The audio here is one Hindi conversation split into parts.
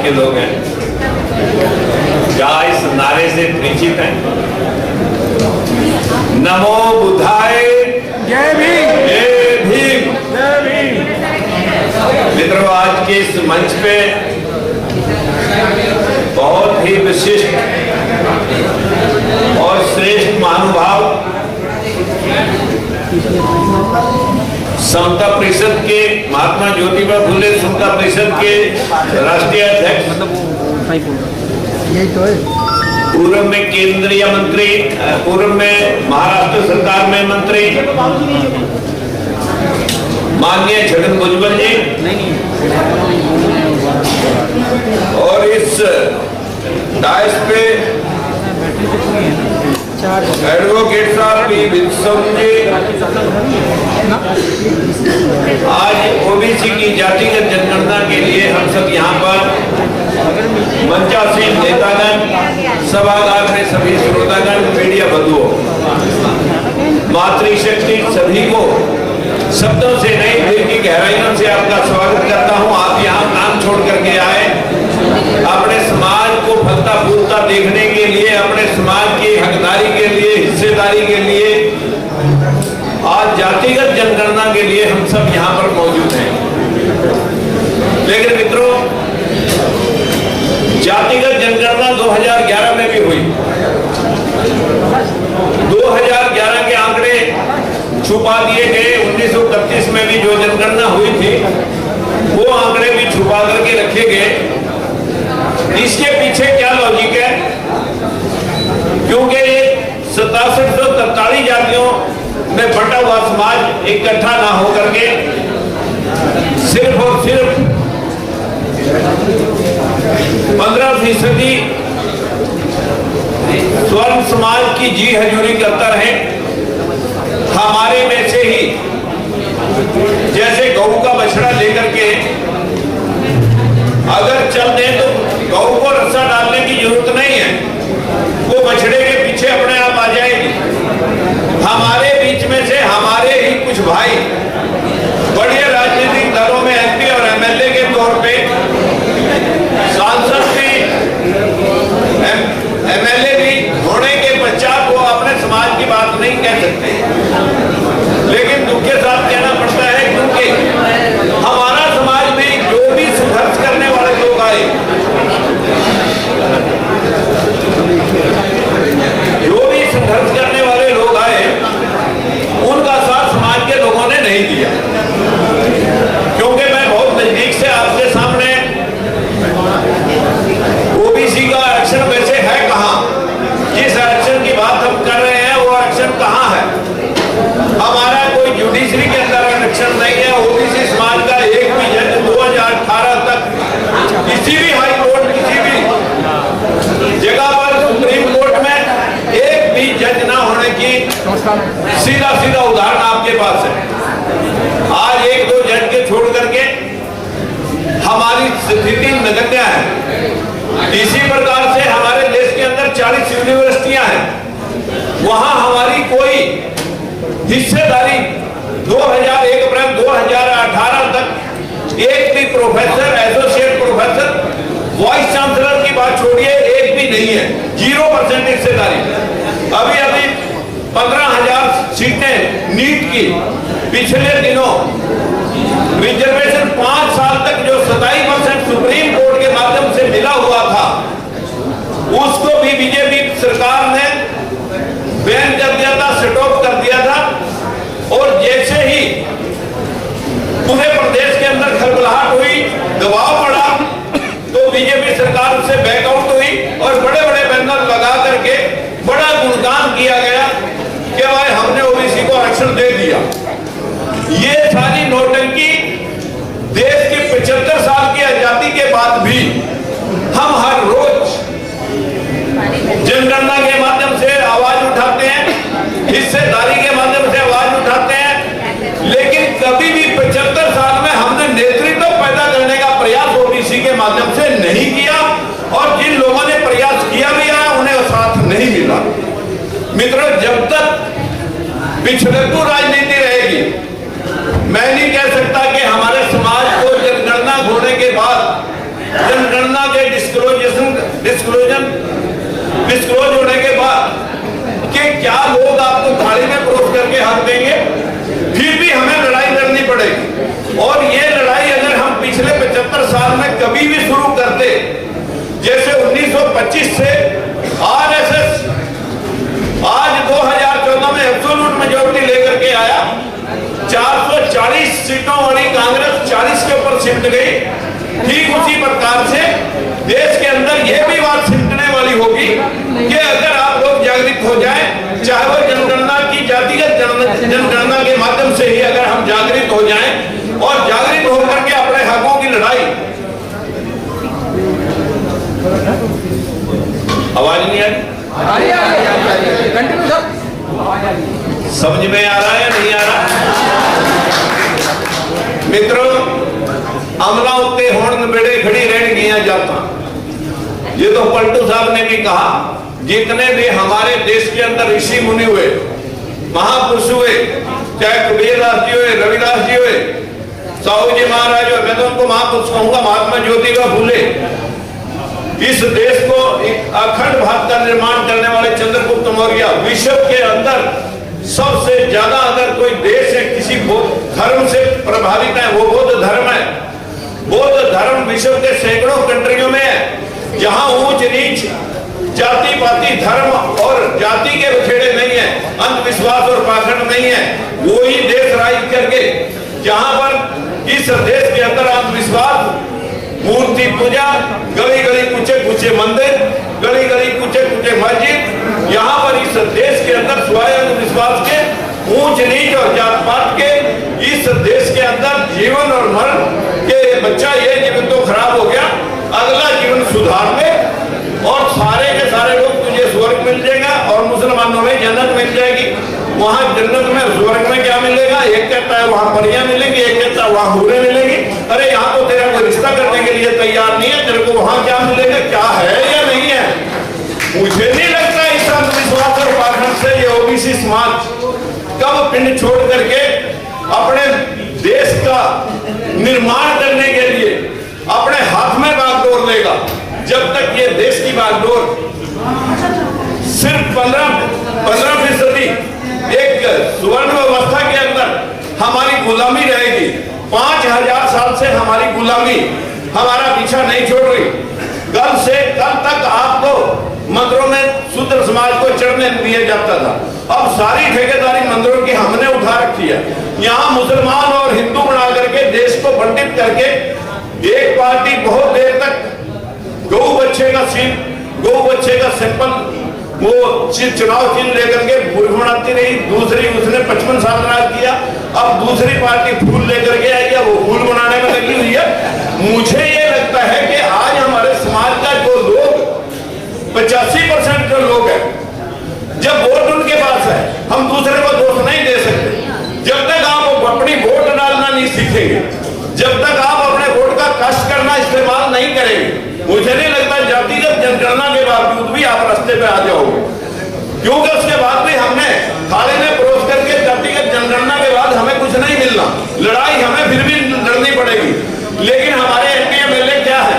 के लोग हैं, क्या इस नारे से परिचित हैं? नमो बुद्धाय, जय भीम, जय भीम। जय भीम। मित्रों, आज के इस मंच पे बहुत ही विशिष्ट और श्रेष्ठ महानुभाव समता परिषद के महात्मा ज्योतिबा फुले समता परिषद के राष्ट्रीय अध्यक्ष, पूर्व में केंद्रीय मंत्री, पूर्व में महाराष्ट्र सरकार में मंत्री माननीय छगन भुजबल जी, और इस डायस पे एडवोकेट साहब पी विल्सन जी, आज ओबीसी की जातिगत जनगणना के लिए हम सब यहाँ पर मंचासीन नेतागण, सभागार में सभी श्रोतागण, मीडिया बंधुओं, मातृशक्ति सभी को शब्दों से नहीं दिल की गहराइयों से आपका स्वागत करता हूँ। आप यहाँ काम छोड़ करके आए अपने समाज को फलता फूलता देखने के लिए, अपने समाज की हकदारी के लिए, हिस्सेदारी के लिए, आज जातिगत जनगणना के लिए हम सब यहाँ पर मौजूद हैं। लेकिन मित्रों, जातिगत जनगणना 2011 में भी हुई। 2011 के आंकड़े छुपा दिए गए। 1931 में भी जो जनगणना हुई थी वो आंकड़े भी छुपा करके रखे गए। इसके पीछे क्या लॉजिक है? क्योंकि 6743 जातियों में बटा हुआ समाज इकट्ठा ना होकर के सिर्फ और सिर्फ 15% स्वर्ण समाज की जी हजूरी करता रहे। हमारे में से ही जैसे गऊ का बछड़ा लेकर के अगर चल दे तो गऊ को रस्सा डालने की जरूरत नहीं है, वो बछड़े के पीछे अपने आप आ जाएगी। हमारे बीच में से हमारे ही कुछ भाई बड़े राजनीतिक दलों में एमपी और एमएलए के तौर पे, सांसद भी, एमएलए भी होने के पश्चात वो अपने समाज की बात नहीं कह सकते। लेकिन दुख के साथ कहना पड़ता है, क्योंकि हमारा समाज में जो भी संघर्ष करने वाले लोग आए, जो भी संघर्ष करने वाले लोग आए, उनका साथ समाज के लोगों ने नहीं दिया। क्योंकि मैं बहुत नजदीक से आपके सामने ओबीसी का आरक्षण वैसे है कहाँ, जिस आरक्षण की बात हम कर रहे हैं वो आरक्षण कहाँ है? हमारा कोई जुडिशरी के अंदर आरक्षण नहीं है। ओबीसी समाज का एक भी जज 2018 तक किसी भी हाई कोर्ट, किसी भी जगह पर, सुप्रीम कोर्ट में एक भी जज ना होने की सीधा सीधा उदाहरण आपके पास है। आज एक दो जज के छोड़ करके हमारी स्थिति नगण्य है। इसी प्रकार से हमारे देश के अंदर 40 यूनिवर्सिटियां हैं, वहां हमारी कोई हिस्सेदारी 2001 अप्रैल 2018 तक एक भी professor, associate professor, vice chancellor की बात छोड़िए, एक भी नहीं है। 0% हिस्सेदारी। अभी अभी 15,000 सीटें नीट की पिछले दिनों रिजर्वेशन 5 साल तक जो 27% सुप्रीम कोर्ट के माध्यम से मिला हुआ था, उसको भी बीजेपी सरकार ने बैन कर दिया था, स्टॉप कर दिया था। और जैसे ही पूरे प्रदेश के अंदर खलबलाहट हुई, दबाव पड़ा, तो बीजेपी सरकार उससे बैकआउट हुई और बड़े बड़े बैनर लगा करके बड़ा गुणगान किया गया कि भाई हमने ओबीसी को आरक्षण दे दिया। ये सारी नौटंकी देश की 75 साल की आजादी के बाद भी हम हर रोज जनगणना के माध्यम से आवाज उठाते हैं, हिस्सेदारी के माध्यम से आवाज उठाते हैं, लेकिन कभी भी 75 साल में हमने नेतृत्व पैदा करने का प्रयास ओबीसी के माध्यम से नहीं किया। और जिन लोगों ने प्रयास किया भी है, उन्हें साथ नहीं मिला। मित्रों, जब तक पिछड़कू राजनीति रहेगी, मैं नहीं कह सकता कि हमारे समाज को जनगणना होने के बाद जनगणना के डिस्क्लोज होने के बाद कि क्या लोग आपको थाली में परोस करके हक देंगे, फिर भी हमें लड़ाई लड़नी पड़ेगी। और ये लड़ाई अगर हम पिछले 75 साल में कभी भी शुरू करते, जैसे 1925 से आरएसएस आज 2014 में एब्सोल्यूट मेजॉरिटी लेकर के आया, 440 सीटों वाली कांग्रेस 40 के ऊपर सिमट गई। ठीक उसी प्रकार से देश के अंदर यह भी बात सिमटने वाली होगी कि अगर आप लोग जागृत हो जाएं, चाहे वो जनगणना की जातिगत जनगणना के माध्यम से ही अगर हम जागृत हो जाएं और जागृत होकर के अपने हकों की लड़ाई। आवाज नहीं आ रही? Continue sir. समझ में आ रहा है नहीं आ रहा? मित्रों, अमला उत्ते होण नबेड़े खड़ी रहन गया जाता। ये तो पलटू साहब ने भी कहा, जितने भी हमारे देश के अंदर ऋषि मुनि हुए, महापुरुष हुए, चाहे कबीर दास जी हुए, रविदास जी हुए, साहू जी महाराज हुए, मैं तो उनको महापुरुष कहूंगा, महात्मा ज्योतिबा फूले, इस देश को एक अखंड भारत का निर्माण करने वाले चंद्रगुप्त मौर्य, विश्व के अंदर सबसे ज्यादा अगर कोई देश है किसी धर्म से प्रभावित है, वो बौद्ध धर्म है। बौद्ध धर्म विश्व के सैकड़ों कंट्रियों में है, जहां ऊंच नीच, जाति पाति, धर्म और जाति के बखेड़े नहीं है, अंधविश्वास और पाखंड नहीं है। वही देश राज करके जहां पर इस देश के अंदर अंधविश्वास, मूर्ति पूजा, गली गली कुचे कुचे मंदिर, गली गली कुचे कुचे मस्जिद, यहाँ पर इस देश के अंदर स्वयं विश्वास के, ऊंच नीच और जात पात के, इस देश के अंदर जीवन और मरण के बच्चा ये जीवन तो खराब हो गया, अगला जीवन सुधार में और सारे के सारे लोग तुझे स्वर्ग मिल जाएगा और मुसलमानों में जन्नत मिल जाएगी। वहां जन्नत में स्वर्ग में क्या मिलेगा? एक कहता है वहां परियां मिलेंगी, एक कहता है वहां हूरें मिलेंगी। अरे यहाँ तो तेरा कोई रिश्ता करने के लिए तैयार नहीं है, तेरे को वहां क्या मिलेगा, क्या है या नहीं है? मुझे नहीं लगता इस अंधविश्वास और पाखंड से ये ओबीसी समाज कब पिंड छोड़ करके अपने देश का निर्माण करने के लिए अपने हाथ में बागडोर लेगा। जब तक ये देश की बागडोर सिर्फ 15% एक सुवर्ण व्यवस्था के अंदर हमारी गुलामी रहेगी, 5000 साल से हमारी गुलामी हमारा पीछा नहीं छोड़ रही। कल से कल तक आपको मंदिरों में शूद्र समाज को चढ़ने दिया जाता था, अब सारी ठेकेदारी मंदिरों की हमने उठा रखी है। यहाँ मुसलमान और हिंदू बना करके देश को बंटित करके एक पार्टी बहुत देर तक गौ बच्चे का सिंपल वो चुनाव चिन्ह लेकर के फूल बनाती रही, दूसरी उसने 55 साल राज किया, अब दूसरी पार्टी फूल लेकर के आई है, वो फूल बनाने में लगी हुई है। मुझे ये लगता है कि आज हमारे समाज का जो लोग 85% जो लोग हैं, जब वोट उनके पास है, हम दूसरे को दोष नहीं दे सकते। जब तक आप अपनी वोट डालना नहीं सीखेंगे, जब तक आप अपने वोट का कष्ट करना इस्तेमाल नहीं करेंगे, मुझे नहीं लगता जातिगत जनगणना के बावजूद भी आप रास्ते पे आ जाओगे। क्योंकि उसके बाद भी हमने थाली में परोस करके जातिगत जनगणना के बाद हमें कुछ नहीं मिलना, लड़ाई हमें फिर भी लड़नी पड़ेगी। लेकिन हमारे एमपी एमएलए क्या है?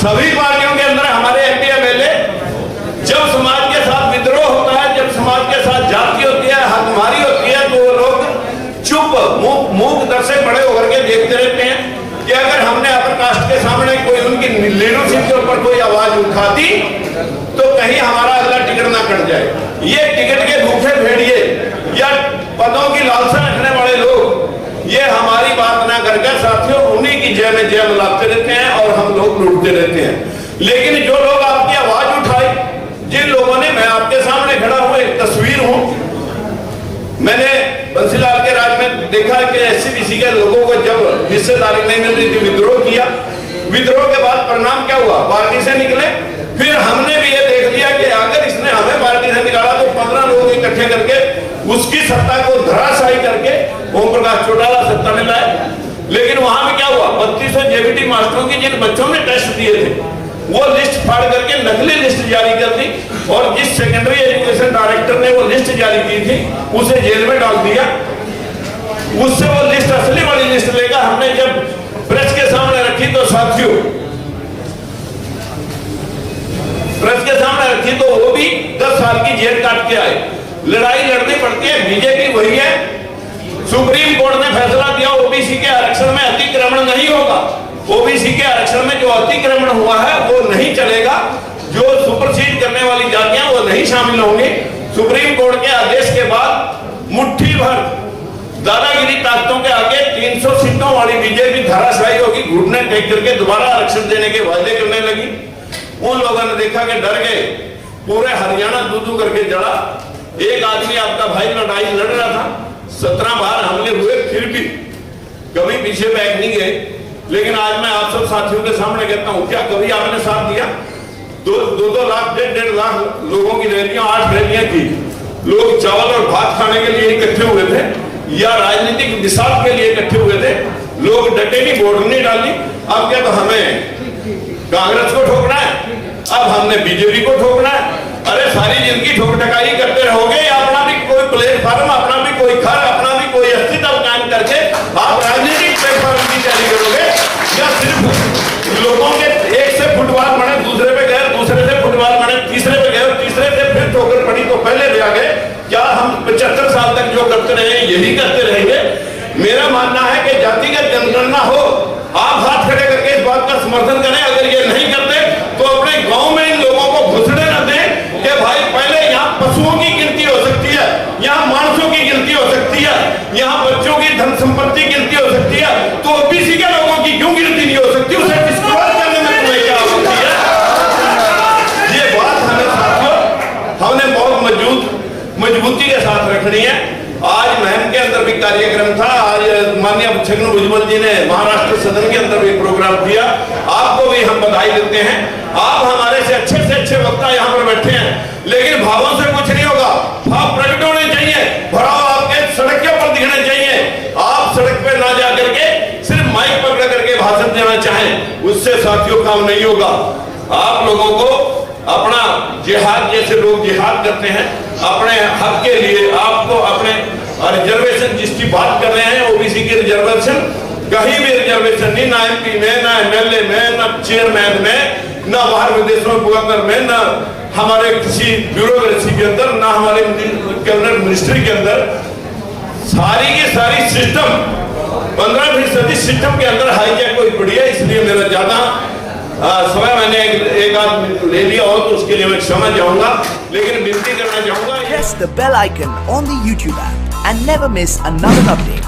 सभी पार्टियों के अंदर हमारे एमपी एमएलए जब समाज के साथ विद्रोह होता है, जब समाज के साथ जाति होती है, हकमारी होती है, तो वो लोग चुप मूक दर्शक बड़े होकर के देखते रहते हैं कि अगर हमने अपर कास्ट के सामने कोई उनकी लीडरशिप के ऊपर कोई आवाज उठा दी तो कहीं हमारा अगला टिकट ना कट जाए। ये टिकट के भूखे भेड़िए या पदों की लालसा रखने वाले लोग ये हमारी बात ना करके साथियों उन्हीं की जय में जय मिलाते रहते हैं और हम लोग लूटते रहते हैं। लेकिन जो लोग आपकी आवाज उठाई, जिन लोगों ने, मैं आपके सामने खड़ा हुआ एक तस्वीर हूं, मैंने बंसीलाल के राज में देखा कि एससी-बीसी के लोगों को जब हिस्सेदारी नहीं मिल रही थी, विद्रोह किया। विद्रोह के बाद परिणाम क्या हुआ? पार्टी से निकले। फिर हमने भी ये देख लिया कि अगर इसने हमें पार्टी से निकाला तो 15 लोग इकट्ठे करके उसकी सत्ता को धराशायी करके ओम प्रकाश चौटाला सत्ता में लाए। लेकिन वहां में क्या हुआ? 3200 जेबीटी मास्टरों की जिन बच्चों ने टेस्ट दिए थे वो लिस्ट फाड़ करके नकली लिस्ट जारी कर दी और जिस सेकेंडरी एजुकेशन डायरेक्टर ने वो लिस्ट जारी की थी उसे जेल में डाल दिया। उससे वो लिस्ट, असली वाली लिस्ट लेकर हमने जब प्रेस के सामने रखी तो साथियों रखी तो वो भी 10 साल की जेल काट के आए। लड़ाई लड़नी पड़ती है, बीजेपी वही है। सुप्रीम कोर्ट ने फैसला दिया ओबीसी के आरक्षण में अतिक्रमण नहीं होगा। ओबीसी के आरक्षण में जो अतिक्रमण हुआ है वो नहीं चलेगा, जो सुपरसीड करने वाली जातियां वो नहीं शामिल होंगी। सुप्रीम कोर्ट के आदेश के बाद मुट्ठी भर दादागिरी ताकतों के आगे 300 सीटों वाली बीजेपी धराशायी होगी, घुटने टेक करके दोबारा आरक्षण देने के वादे करने लगी। उन लोगों ने देखा कि डर गए, पूरे हरियाणा दूधू करके जड़ा। एक आदमी आपका भाई लड़ाई लड़ रहा था, 17 बार हमले हुए, फिर भी कभी पीछे बैठ नहीं गए। लेकिन आज मैं आप सब साथियों के सामने कहता हूं, क्या कभी आपने साथ दिया? 2 लाख 1.5 लाख लोगों की रैलियां, 8 रैलियां की। लोग चावल और भात खाने के लिए इकट्ठे हुए थे या राजनीतिक निशात के लिए इकट्ठे हुए थे। लोग डटे नहीं, वोट नहीं डाली। अब क्या, तो हमें कांग्रेस को ठोकना है, अब हमने बीजेपी को ठोकना है। अरे सारी जिंदगी ठोक ठकाई करते रहोगे या अपना भी कोई प्लेटफॉर्म, अपना भी कोई घर, अपना भी कोई अस्तित्व कायम करके आप राजनीतिक प्लेटफॉर्म की तैयारी करोगे, या सिर्फ लोगों के एक से फुटबॉल बने, दूसरे पे गए, दूसरे से फुटबॉल बने, तीसरे पे गए, तीसरे से फिर ठोकर पड़ी तो पहले ले आ गए। क्या हम 75 साल तक जो करते रहे यही करते रहेंगे? मेरा मानना है कि जातिगत जनगणना हो, आप हाथ खड़े करके इस बात का समर्थन करें। अगर ये नहीं करते तो अपने गांव में इन लोगों को घुसने न दें कि भाई पहले यहाँ पशुओं की गिनती हो सकती है, यहाँ मानसों की गिनती हो सकती है, यहाँ बच्चों की धन संपत्ति गिनती हो सकती है, तो ओबीसी के लोगों की क्यों गिनती नहीं हो सकती? उसे डिस्क्वालिफाई करने में तुम्हें क्या आपत्ति है? ये बात हमें साथियों, हमने बहुत मजबूती के साथ रखनी है। आज महम के अंदर भी कार्यक्रम था, आज माननीय छगन भुजबल जी ने महाराष्ट्र सदन के अंदर भी प्रोग्राम किया। आपको भी हम बधाई देते हैं, आप हमारे से अच्छे वक्ता यहाँ पर बैठे हैं, लेकिन भावों से कुछ नहीं होगा। भाव प्रकट होने चाहिए, भाव आपके सड़क के ऊपर दिखने चाहिए। आप सड़क पे ना जा करके सिर्फ माइक पकड़ करके भाषण देना चाहें, उससे साथियों काम नहीं होगा। आप लोगों को अपना जिहाद, जैसे लोग जिहाद करते हैं अपने हक के लिए, आपको अपने रिजर्वेशन जिसकी बात कर रहे हैं ओबीसी की रिजर्वेशन, कहीं भी रिजर्वेशन नहीं, ना एमपी में, ना एमएलए में, ना चेयरमैन में, ना बाहर विदेशों गवर्नर में, ना हमारे किसी ब्यूरोक्रेसी के अंदर, ना हमारे कैबिनेट मिनिस्ट्री के अंदर। सारी की सारी सिस्टम 15% सिस्टम के अंदर हाईजैक कोई बढ़िया। इसलिए मेरा ज्यादा समय मैंने एक आध ले लिया और तो उसके लिए मैं क्षमा चाहूंगा, लेकिन विनती करना चाहूंगा। Press the bell icon on the YouTube app and never miss another update.